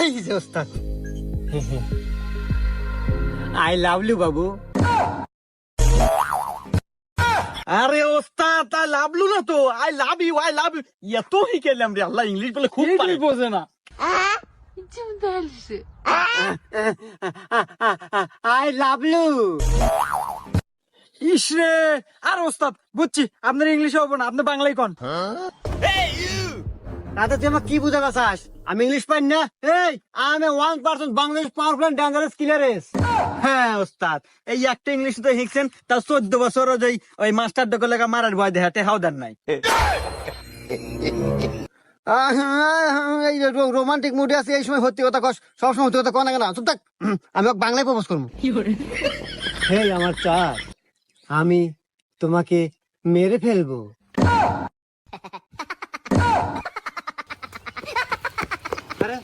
এই যে ওস্তাদ, আই লাভ ইউ বাবু। আরে ওস্তাদ, আই লাভ ইউ না তো, I love you, I love you. এত শিখাইলাম রে আল্লাহ, ইংলিশ বলে খুব পারে। বোঝে না। I love you. ইসরে, আর ওস্তাদ বুঝছি আপনার ইংলিশে হবো না, আপনি বাংলায় কন। তাতে তুই আমার কি বুঝাবা চাস? আমি ইংলিশ পাই না। এই আমি 1% বাংলাদেশ পাওয়ারফুল এন্ড ডেঞ্জারাস কিলারেস। হ্যাঁ ওস্তাদ, এই একটা ইংলিশ তো শিখছেন, তার 14 বছর ওই মাস্টার দোকান লেগা মারার ভয় দেখাতে হাওদার নাই। এই রোমান্টিক মুডে আছে, এই সময় সত্যি কথা কস, সবসময় সত্যি কথা কনা কেন? চুপ থাক, আমি ওকে বাংলায় প্রপোজ করবো। হেই আমার চার, আমি তোমাকে মেরে ফেলবো। আরে